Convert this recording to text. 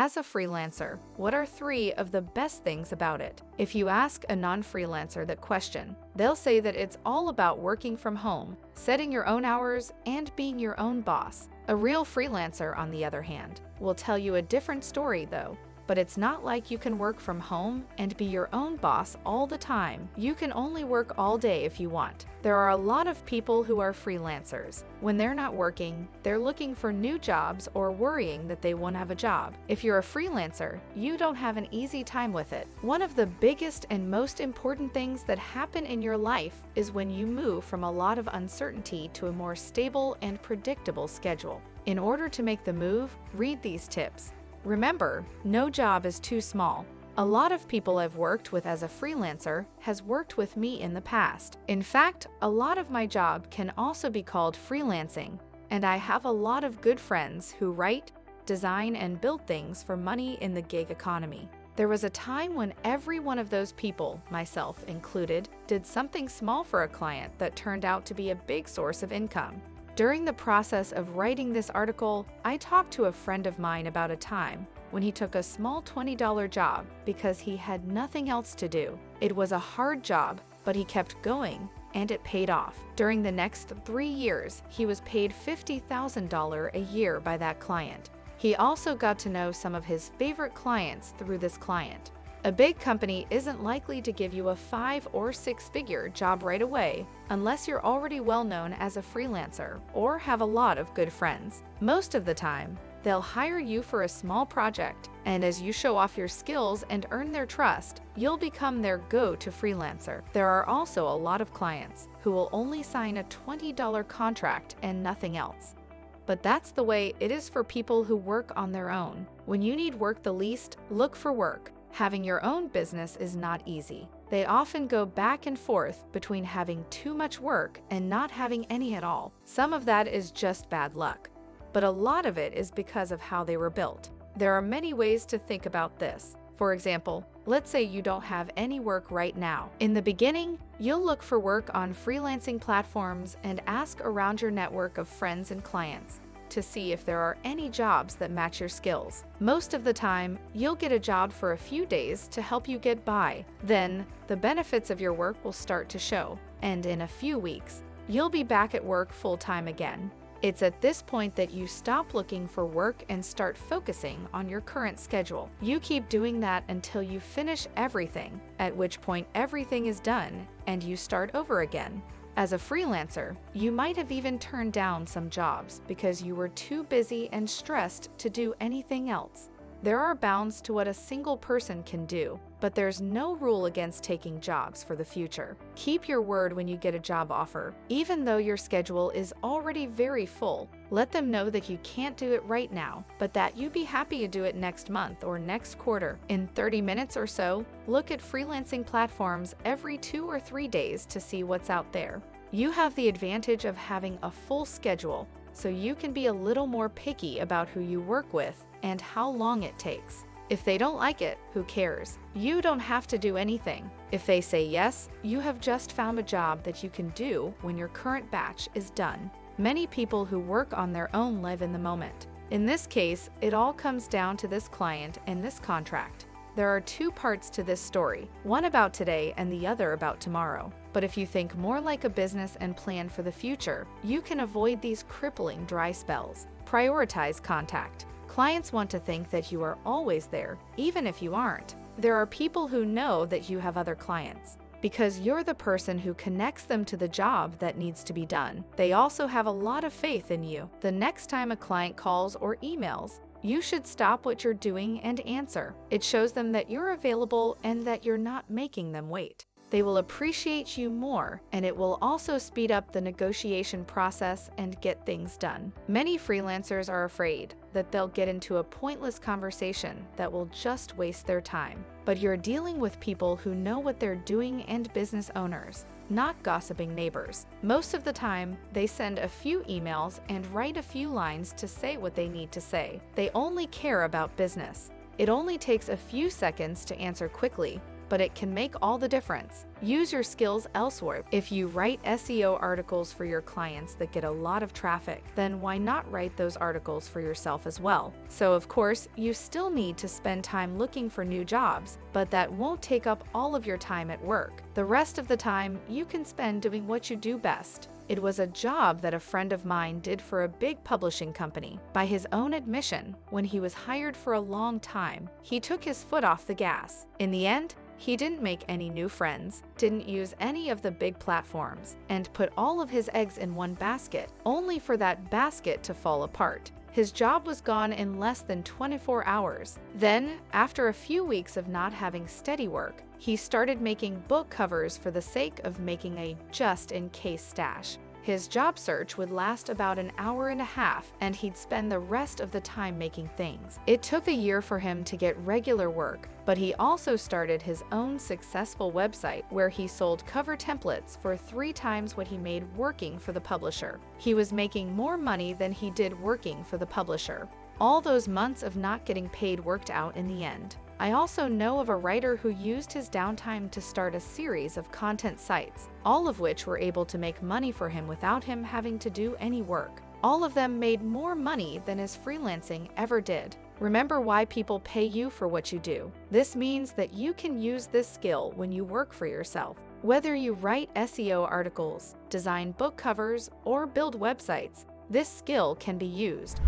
As a freelancer, what are 3 of the best things about it? If you ask a non-freelancer that question, they'll say that it's all about working from home, setting your own hours, and being your own boss. A real freelancer, on the other hand, will tell you a different story though. But it's not like you can work from home and be your own boss all the time. You can only work all day if you want. There are a lot of people who are freelancers. When they're not working, they're looking for new jobs or worrying that they won't have a job. If you're a freelancer, you don't have an easy time with it. One of the biggest and most important things that happen in your life is when you move from a lot of uncertainty to a more stable and predictable schedule. In order to make the move, read these tips. Remember, no job is too small. A lot of people I've worked with as a freelancer has worked with me in the past. In fact, a lot of my job can also be called freelancing, and I have a lot of good friends who write, design, and build things for money in the gig economy. There was a time when every one of those people, myself included, did something small for a client that turned out to be a big source of income. During the process of writing this article, I talked to a friend of mine about a time when he took a small $20 job because he had nothing else to do. It was a hard job, but he kept going, and it paid off. During the next 3 years, he was paid $50,000 a year by that client. He also got to know some of his favorite clients through this client. A big company isn't likely to give you a 5- or 6-figure job right away unless you're already well known as a freelancer or have a lot of good friends. Most of the time, they'll hire you for a small project, and as you show off your skills and earn their trust, you'll become their go-to freelancer. There are also a lot of clients who will only sign a $20 contract and nothing else. But that's the way it is for people who work on their own. When you need work the least, look for work. Having your own business is not easy. They often go back and forth between having too much work and not having any at all. Some of that is just bad luck, but a lot of it is because of how they were built. There are many ways to think about this. For example, let's say you don't have any work right now. In the beginning, you'll look for work on freelancing platforms and ask around your network of friends and clients to see if there are any jobs that match your skills. Most of the time, you'll get a job for a few days to help you get by. Then, the benefits of your work will start to show, and in a few weeks, you'll be back at work full-time again. It's at this point that you stop looking for work and start focusing on your current schedule. You keep doing that until you finish everything, at which point everything is done and you start over again. As a freelancer, you might have even turned down some jobs because you were too busy and stressed to do anything else. There are bounds to what a single person can do, but there's no rule against taking jobs for the future. Keep your word when you get a job offer. Even though your schedule is already very full, let them know that you can't do it right now, but that you'd be happy to do it next month or next quarter. In 30 minutes or so, look at freelancing platforms every 2 or 3 days to see what's out there. You have the advantage of having a full schedule, so you can be a little more picky about who you work with and how long it takes. If they don't like it, who cares? You don't have to do anything. If they say yes, you have just found a job that you can do when your current batch is done. Many people who work on their own live in the moment. In this case, it all comes down to this client and this contract. There are 2 parts to this story, one about today and the other about tomorrow. But if you think more like a business and plan for the future, you can avoid these crippling dry spells. Prioritize contact. Clients want to think that you are always there, even if you aren't. There are people who know that you have other clients because you're the person who connects them to the job that needs to be done. They also have a lot of faith in you. The next time a client calls or emails, you should stop what you're doing and answer. It shows them that you're available and that you're not making them wait. They will appreciate you more, and it will also speed up the negotiation process and get things done. Many freelancers are afraid that they'll get into a pointless conversation that will just waste their time. But you're dealing with people who know what they're doing and business owners, not gossiping neighbors. Most of the time, they send a few emails and write a few lines to say what they need to say. They only care about business. It only takes a few seconds to answer quickly, but it can make all the difference. Use your skills elsewhere. If you write SEO articles for your clients that get a lot of traffic, then why not write those articles for yourself as well? So of course, you still need to spend time looking for new jobs, but that won't take up all of your time at work. The rest of the time, you can spend doing what you do best. It was a job that a friend of mine did for a big publishing company. By his own admission, when he was hired for a long time, he took his foot off the gas. In the end, he didn't make any new friends, didn't use any of the big platforms, and put all of his eggs in one basket, only for that basket to fall apart. His job was gone in less than 24 hours. Then, after a few weeks of not having steady work, he started making book covers for the sake of making a just-in-case stash. His job search would last about an hour and a half, and he'd spend the rest of the time making things. It took a year for him to get regular work, but he also started his own successful website where he sold cover templates for 3 times what he made working for the publisher. He was making more money than he did working for the publisher. All those months of not getting paid worked out in the end. I also know of a writer who used his downtime to start a series of content sites, all of which were able to make money for him without him having to do any work. All of them made more money than his freelancing ever did. Remember why people pay you for what you do. This means that you can use this skill when you work for yourself. Whether you write SEO articles, design book covers, or build websites, this skill can be used.